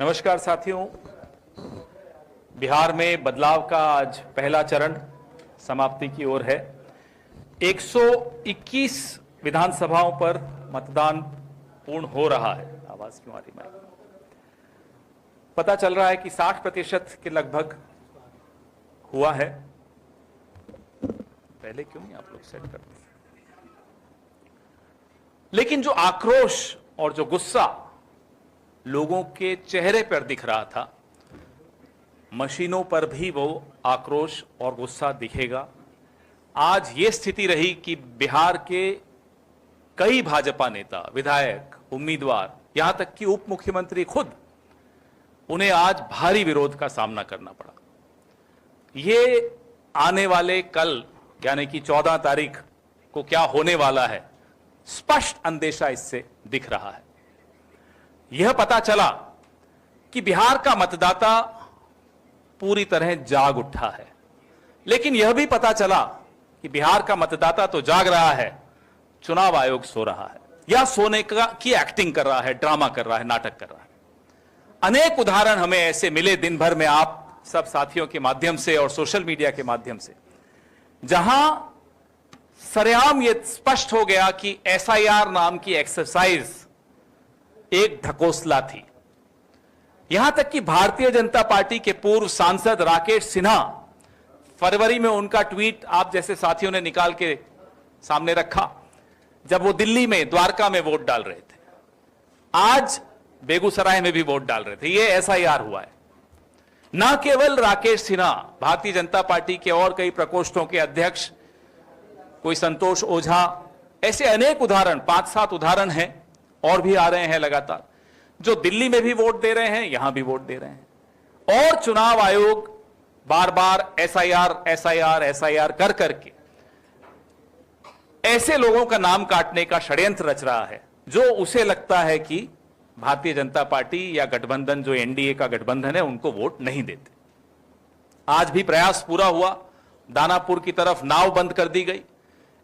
नमस्कार साथियों, बिहार में बदलाव का आज पहला चरण समाप्ति की ओर है। 121 विधानसभाओं पर मतदान पूर्ण हो रहा है। आवाज क्यों आ रही है? पता चल रहा है कि 60% के लगभग हुआ है। पहले क्यों नहीं आप लोग सेट करते? लेकिन जो आक्रोश और जो गुस्सा लोगों के चेहरे पर दिख रहा था, मशीनों पर भी वो आक्रोश और गुस्सा दिखेगा। आज ये स्थिति रही कि बिहार के कई भाजपा नेता, विधायक, उम्मीदवार, यहां तक कि उप मुख्यमंत्री खुद, उन्हें आज भारी विरोध का सामना करना पड़ा। ये आने वाले कल यानी कि 14 तारीख को क्या होने वाला है, स्पष्ट अंदेशा इससे दिख रहा है। यह पता चला कि बिहार का मतदाता पूरी तरह जाग उठा है, लेकिन यह भी पता चला कि बिहार का मतदाता तो जाग रहा है, चुनाव आयोग सो रहा है या सोने की एक्टिंग कर रहा है, ड्रामा कर रहा है, नाटक कर रहा है। अनेक उदाहरण हमें ऐसे मिले दिन भर में, आप सब साथियों के माध्यम से और सोशल मीडिया के माध्यम से, जहां सरेआम यह स्पष्ट हो गया कि एसआईआर नाम की एक्सरसाइज एक ढकोसला थी। यहां तक कि भारतीय जनता पार्टी के पूर्व सांसद राकेश सिन्हा, फरवरी में उनका ट्वीट आप जैसे साथियों ने निकाल के सामने रखा, जब वो दिल्ली में द्वारका में वोट डाल रहे थे, आज बेगूसराय में भी वोट डाल रहे थे। ये एसआईआर हुआ है। न केवल राकेश सिन्हा, भारतीय जनता पार्टी के और कई प्रकोष्ठों के अध्यक्ष, कोई संतोष ओझा, ऐसे अनेक उदाहरण, 5-7 उदाहरण हैं और भी आ रहे हैं लगातार, जो दिल्ली में भी वोट दे रहे हैं, यहां भी वोट दे रहे हैं। और चुनाव आयोग बार बार एसआईआर कर करके ऐसे लोगों का नाम काटने का षड्यंत्र रच रहा है जो उसे लगता है कि भारतीय जनता पार्टी या गठबंधन, जो एनडीए का गठबंधन है, उनको वोट नहीं देते। आज भी प्रयास पूरा हुआ, दानापुर की तरफ नाव बंद कर दी गई।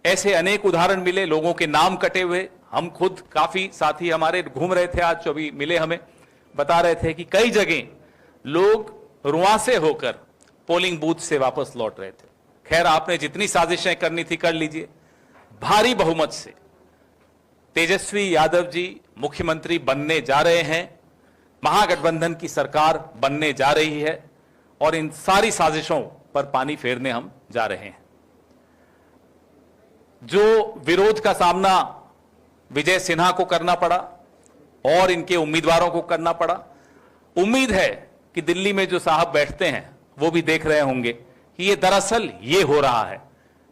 ऐसे अनेक उदाहरण मिले, लोगों के नाम कटे हुए। हम खुद, काफी साथी हमारे घूम रहे थे आज, जो भी मिले हमें, बता रहे थे कि कई जगह लोग रुआंसे होकर पोलिंग बूथ से वापस लौट रहे थे। खैर, आपने जितनी साजिशें करनी थी कर लीजिए। भारी बहुमत से तेजस्वी यादव जी मुख्यमंत्री बनने जा रहे हैं, महागठबंधन की सरकार बनने जा रही है, और इन सारी साजिशों पर पानी फेरने हम जा रहे हैं। जो विरोध का सामना विजय सिन्हा को करना पड़ा और इनके उम्मीदवारों को करना पड़ा, उम्मीद है कि दिल्ली में जो साहब बैठते हैं वो भी देख रहे होंगे कि ये दरअसल ये हो रहा है।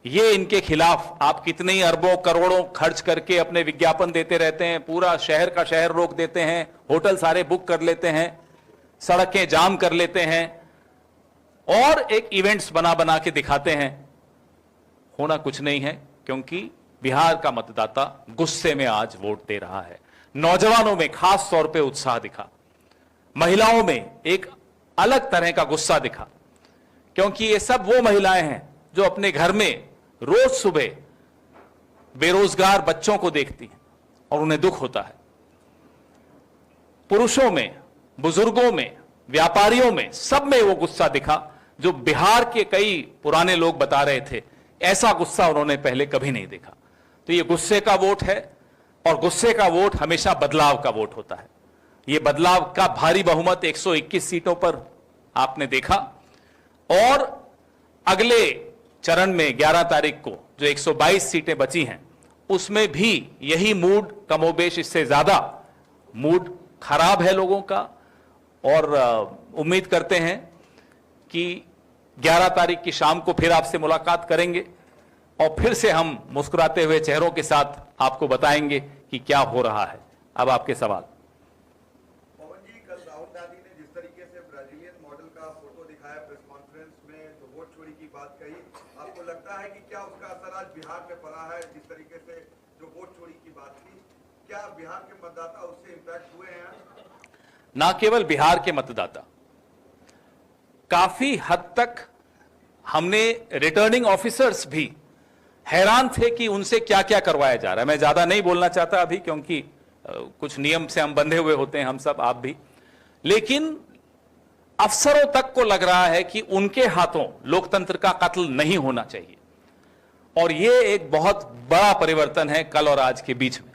ये इनके खिलाफ आप कितने ही अरबों करोड़ों खर्च करके अपने विज्ञापन देते रहते हैं, पूरा शहर का शहर रोक देते हैं, होटल सारे बुक कर लेते हैं, सड़कें जाम कर लेते हैं और एक इवेंट्स बना बना के दिखाते हैं। होना कुछ नहीं है, क्योंकि बिहार का मतदाता गुस्से में आज वोट दे रहा है। नौजवानों में खास तौर पे उत्साह दिखा, महिलाओं में एक अलग तरह का गुस्सा दिखा, क्योंकि ये सब वो महिलाएं हैं जो अपने घर में रोज सुबह बेरोजगार बच्चों को देखती हैं और उन्हें दुख होता है। पुरुषों में, बुजुर्गों में, व्यापारियों में, सब में वो गुस्सा दिखा जो बिहार के कई पुराने लोग बता रहे थे, ऐसा गुस्सा उन्होंने पहले कभी नहीं देखा। तो ये गुस्से का वोट है, और गुस्से का वोट हमेशा बदलाव का वोट होता है। ये बदलाव का भारी बहुमत 121 सीटों पर आपने देखा, और अगले चरण में 11 तारीख को जो 122 सीटें बची हैं, उसमें भी यही मूड, कमोबेश इससे ज्यादा मूड खराब है लोगों का। और उम्मीद करते हैं कि 11 तारीख की शाम को फिर आपसे मुलाकात करेंगे और फिर से हम मुस्कुराते हुए चेहरों के साथ आपको बताएंगे कि क्या हो रहा है। अब आपके सवाल। पवन जी, कल राहुल गांधी ने जिस तरीके से ब्राजीलियन मॉडल का फोटो दिखाया प्रेस कॉन्फ्रेंस में, जो वोट चोरी की बात कही, आपको लगता है कि क्या उसका असर आज बिहार में पड़ा है? जिस तरीके से जो वोट चोरी की बात थी, क्या बिहार के मतदाता उससे इंपैक्ट हुए हैं? ना केवल बिहार के मतदाता, काफी हद तक हमने रिटर्निंग ऑफिसर्स भी हैरान थे कि उनसे क्या क्या करवाया जा रहा है। मैं ज्यादा नहीं बोलना चाहता अभी, क्योंकि कुछ नियम से हम बंधे हुए होते हैं, हम सब, आप भी। लेकिन अफसरों तक को लग रहा है कि उनके हाथों लोकतंत्र का कत्ल नहीं होना चाहिए। और ये एक बहुत बड़ा परिवर्तन है कल और आज के बीच में।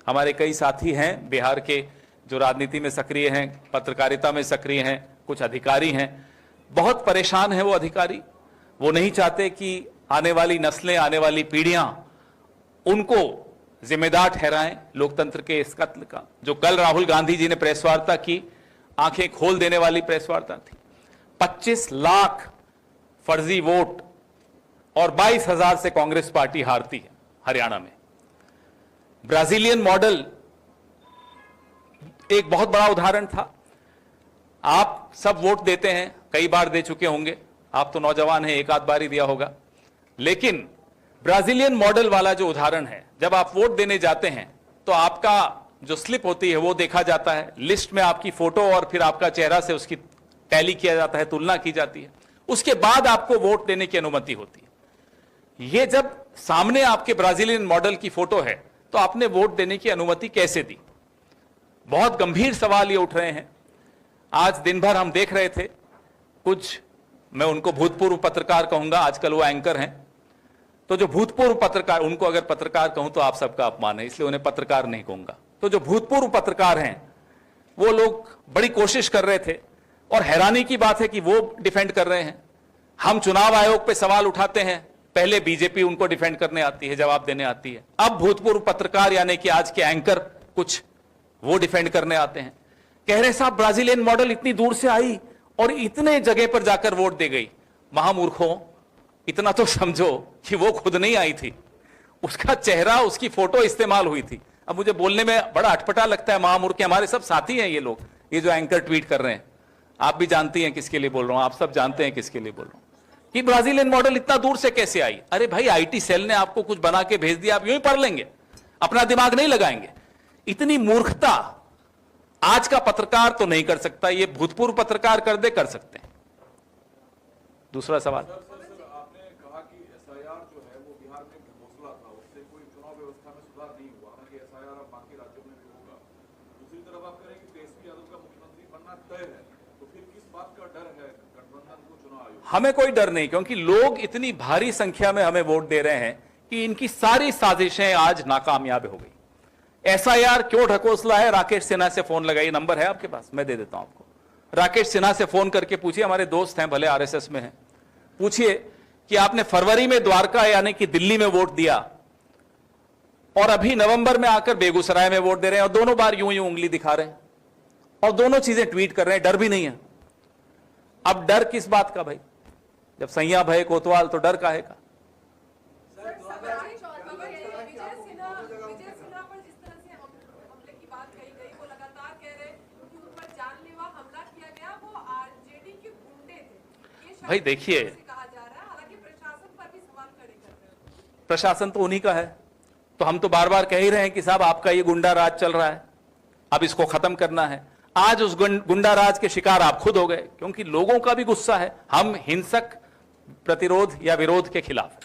हमारे कई साथी हैं बिहार के जो राजनीति में सक्रिय हैं, पत्रकारिता में सक्रिय हैं, कुछ अधिकारी हैं, बहुत परेशान हैं वो अधिकारी। वो नहीं चाहते कि आने वाली नस्लें, आने वाली पीढ़ियां उनको जिम्मेदार ठहराएं लोकतंत्र के इस कत्ल का। जो कल राहुल गांधी जी ने प्रेस वार्ता की, आंखें खोल देने वाली प्रेस वार्ता थी। 25 लाख फर्जी वोट और 22,000 से कांग्रेस पार्टी हारती है हरियाणा में। ब्राजीलियन मॉडल एक बहुत बड़ा उदाहरण था। आप सब वोट देते हैं, कई बार दे चुके होंगे, आप तो नौजवान हैं, एक आध बार ही दिया होगा। लेकिन ब्राजीलियन मॉडल वाला जो उदाहरण है, जब आप वोट देने जाते हैं तो आपका जो स्लिप होती है वो देखा जाता है, लिस्ट में आपकी फोटो और फिर आपका चेहरा से उसकी टैली किया जाता है, तुलना की जाती है, उसके बाद आपको वोट देने की अनुमति होती है। ये जब सामने आपके ब्राजीलियन मॉडल की फोटो है तो आपने वोट देने की अनुमति कैसे दी? बहुत गंभीर सवाल ये उठ रहे हैं। आज दिन भर हम देख रहे थे कुछ, मैं उनको भूतपूर्व पत्रकार कहूंगा, आजकल वो एंकर हैं, तो जो भूतपूर्व पत्रकार, उनको अगर पत्रकार कहूं तो आप सबका अपमान है, इसलिए उन्हें पत्रकार नहीं कहूंगा। तो जो भूतपूर्व पत्रकार हैं वो लोग बड़ी कोशिश कर रहे थे और हैरानी की बात है कि वो डिफेंड कर रहे हैं। हम चुनाव आयोग पे सवाल उठाते हैं, पहले बीजेपी उनको डिफेंड करने आती है, जवाब देने आती है। अब भूतपूर्व पत्रकार यानी कि आज के एंकर कुछ वो डिफेंड करने आते हैं, कह रहे साहब ब्राजीलियन मॉडल इतनी दूर से आई और इतने जगह पर जाकर वोट दे गई। महामूर्खों, इतना तो समझो कि वो खुद नहीं आई थी, उसका चेहरा, उसकी फोटो इस्तेमाल हुई थी। अब मुझे बोलने में बड़ा अटपटा लगता है, महामूर्ख, हमारे सब साथी हैं ये लोग, ये जो एंकर ट्वीट कर रहे हैं। आप भी जानती हैं किसके लिए बोल रहा हूं, आप सब जानते हैं किसके लिए बोल रहा हूं कि ब्राजीलियन मॉडल इतना दूर से कैसे आई। अरे भाई, आईटी सेल ने आपको कुछ बना के भेज दिया, आप यूं ही पढ़ लेंगे, अपना दिमाग नहीं लगाएंगे। इतनी मूर्खता आज का पत्रकार तो नहीं कर सकता, ये भूतपूर्व पत्रकार कर दे, कर सकते हैं। दूसरा सवाल, आपने कहा कि एसआईआर जो है वो बिहार में घोषणा था, उससे कोई चुनाव व्यवस्था में सुधार नहीं हुआ, हालांकि एसआईआर अब बाकी राज्यों में भी होगा। दूसरी तरफ आप कह रहे हैं कि तेजस्वी यादव का मुख्यमंत्री बनना तय है, तो फिर किस बात का डर है गठबंधन को चुनाव आयोग? हमें कोई डर नहीं, क्योंकि लोग इतनी भारी संख्या में हमें वोट दे रहे हैं कि इनकी सारी साजिशें आज नाकामयाब हो गई। एसआईआर क्यों ढकोसला है? राकेश सिन्हा से फोन लगाइए, नंबर है आपके पास, मैं दे देता हूं आपको। राकेश सिन्हा से फोन करके पूछिए, हमारे दोस्त हैं, भले आरएसएस में हैं, पूछिए कि आपने फरवरी में द्वारका यानी कि दिल्ली में वोट दिया और अभी नवंबर में आकर बेगूसराय में वोट दे रहे हैं, और दोनों बार यूं यूं उंगली दिखा रहे हैं और दोनों चीजें ट्वीट कर रहे हैं, डर भी नहीं है। अब डर किस बात का भाई? जब सैया भय कोतवाल तो डर काहे का? भाई देखिए, प्रशासन तो उन्हीं का है, तो हम तो बार बार कह ही रहे हैं कि साहब आपका ये गुंडा राज चल रहा है, अब इसको खत्म करना है। आज उस गुंडा राज के शिकार आप खुद हो गए, क्योंकि लोगों का भी गुस्सा है। हम हिंसक प्रतिरोध या विरोध के खिलाफ है,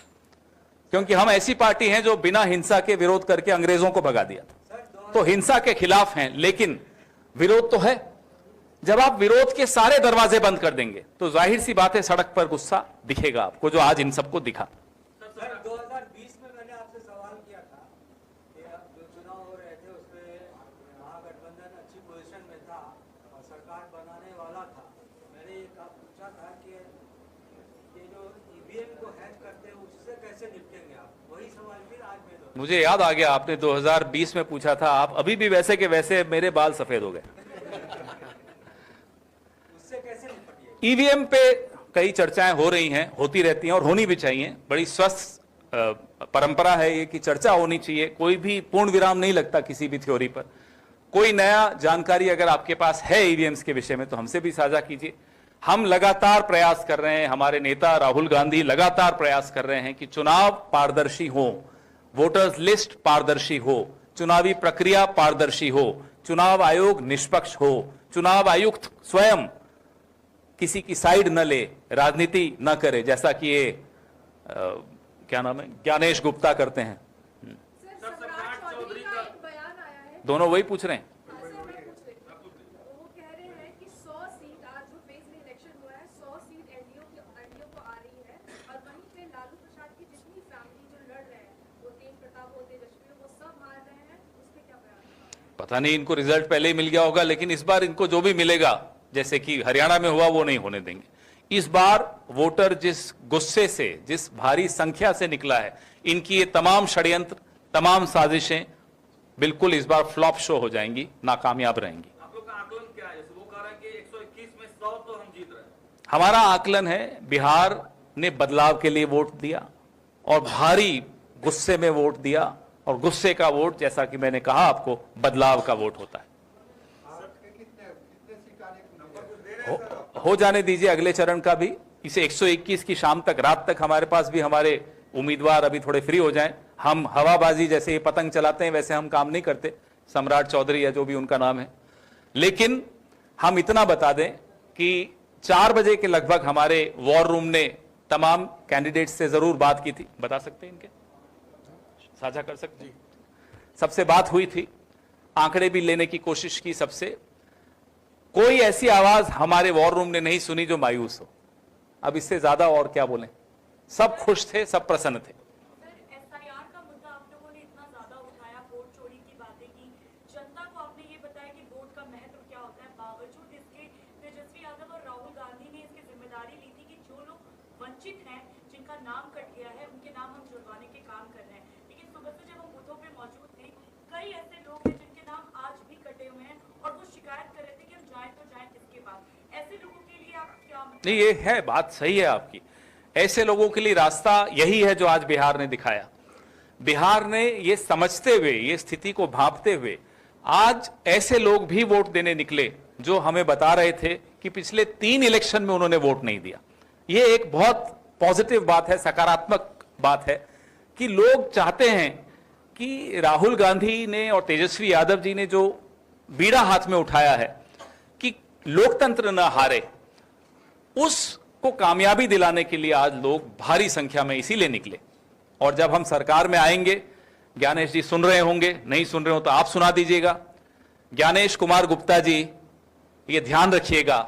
क्योंकि हम ऐसी पार्टी हैं जो बिना हिंसा के विरोध करके अंग्रेजों को भगा दिया था, तो हिंसा के खिलाफ हैं, लेकिन विरोध तो है। जब आप विरोध के सारे दरवाजे बंद कर देंगे तो जाहिर सी बात है सड़क पर गुस्सा दिखेगा आपको, जो आज इन सबको दिखा। सर 2020 में मैंने आपसे सवाल किया था कि जो चुनाव हो रहे थे उसमें महागठबंधन अच्छी पोजीशन में था और सरकार बनाने वाला था। मैंने ये पूछा था कि ये जो ईवीएम को हैक करते हैं उससे कैसे निपटेंगे आप? वही सवाल फिर आज में मुझे याद आ गया, आपने 2020 में पूछा था, आप अभी भी वैसे के वैसे, मेरे बाल सफेद हो गए। ईवीएम पे कई चर्चाएं हो रही हैं, होती रहती हैं और होनी भी चाहिए। बड़ी स्वस्थ परंपरा है ये कि चर्चा होनी चाहिए, कोई भी पूर्ण विराम नहीं लगता किसी भी थ्योरी पर। कोई नया जानकारी अगर आपके पास है ईवीएम्स के विषय में तो हमसे भी साझा कीजिए। हम लगातार प्रयास कर रहे हैं, हमारे नेता राहुल गांधी लगातार प्रयास कर रहे हैं कि चुनाव पारदर्शी हो, वोटर्स लिस्ट पारदर्शी हो, चुनावी प्रक्रिया पारदर्शी हो, चुनाव आयोग निष्पक्ष हो, चुनाव आयुक्त स्वयं किसी की साइड न ले, राजनीति न करे, जैसा कि ये क्या नाम है, ज्ञानेश गुप्ता करते हैं। दोनों वही पूछ रहे हैं। वो कह रहे हैं कि पता नहीं इनको रिजल्ट पहले ही मिल गया होगा, लेकिन इस बार इनको जो भी मिलेगा, जैसे कि हरियाणा में हुआ, वो नहीं होने देंगे। इस बार वोटर जिस गुस्से से, जिस भारी संख्या से निकला है, इनकी ये तमाम षड्यंत्र, तमाम साजिशें बिल्कुल इस बार फ्लॉप शो हो जाएंगी, नाकामयाब रहेंगी। आप लोग का आकलन क्या है? जैसे वो कह रहे हैं कि 121 में 100 तो हम जीत रहे हैं। हमारा आकलन है, बिहार ने बदलाव के लिए वोट दिया और भारी गुस्से में वोट दिया, और गुस्से का वोट, जैसा कि मैंने कहा आपको, बदलाव का वोट होता है। हो जाने दीजिए अगले चरण का भी। इसे 121 की शाम तक, रात तक हमारे पास भी हमारे उम्मीदवार अभी थोड़े फ्री हो जाएं। हम हवाबाजी जैसे ये पतंग चलाते हैं वैसे हम काम नहीं करते, सम्राट चौधरी या जो भी उनका नाम है। लेकिन हम इतना बता दें कि 4 बजे के लगभग हमारे वॉर रूम ने तमाम कैंडिडेट्स से जरूर बात की थी। बता सकते हैं इनके, साझा कर सकते हैं? सबसे बात हुई थी, आंकड़े भी लेने की कोशिश की सबसे। कोई ऐसी आवाज हमारे वॉर रूम ने नहीं सुनी जो मायूस हो। अब इससे ज्यादा और क्या बोलें? सब खुश थे, सब प्रसन्न थे। एसआईआर का मुद्दा आप लोगों ने इतना ज्यादा उठाया, वोट चोरी की बातें की, जनता को आपने ये बताया कि वोट का महत्व क्या होता है। बावजूद इसके तेजस्वी यादव और राहुल गांधी ने इसकी जिम्मेदारी ली थी कि जो लोग वंचित हैं, जिनका नाम कट गया है, उनके नाम हम जुड़वाने के काम कर रहे हैं। लेकिन सुबह से जब हम बूथों पे मौजूद थे, कई ऐसे लोग हैं जिनके नाम आज भी कटे हुए हैं और वो शिकायत कर रहे थे कि हम जाए तो जाए किसके पास। ऐसे लोगों के लिए आप क्या? नहीं, ये है, बात सही है आपकी। ऐसे लोगों के लिए रास्ता यही है जो आज बिहार ने दिखाया। बिहार ने ये समझते हुए, ये स्थिति को भांपते हुए, आज ऐसे लोग भी वोट देने निकले जो हमें बता रहे थे कि पिछले 3 इलेक्शन में उन्होंने वोट नहीं दिया। ये एक बहुत पॉजिटिव बात है, सकारात्मक बात है कि लोग चाहते हैं कि राहुल गांधी ने और तेजस्वी यादव जी ने जो बीड़ा हाथ में उठाया है कि लोकतंत्र न हारे, उसको कामयाबी दिलाने के लिए आज लोग भारी संख्या में इसीलिए निकले। और जब हम सरकार में आएंगे, ज्ञानेश जी सुन रहे होंगे, नहीं सुन रहे हो तो आप सुना दीजिएगा। ज्ञानेश कुमार गुप्ता जी, ये ध्यान रखिएगा,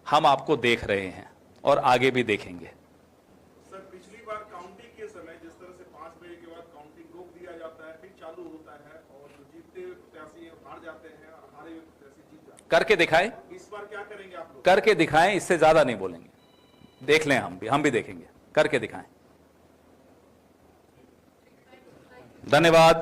हम आपको देख रहे हैं और आगे भी देखेंगे। सर, पिछली बार काउंटिंग के समय जिस तरह से 5 बजे के बाद काउंटिंग रोक दिया जाता है, फिर चालू होता है और जो जीतते हुए प्रत्याशी हार जाते हैं और हारे हुए प्रत्याशी जीत जाते हैं। करके दिखाएं, इस बार क्या करेंगे आप लोग? करके दिखाएं, इससे ज्यादा नहीं बोलेंगे। देख लें, हम भी देखेंगे, करके दिखाएं। धन्यवाद।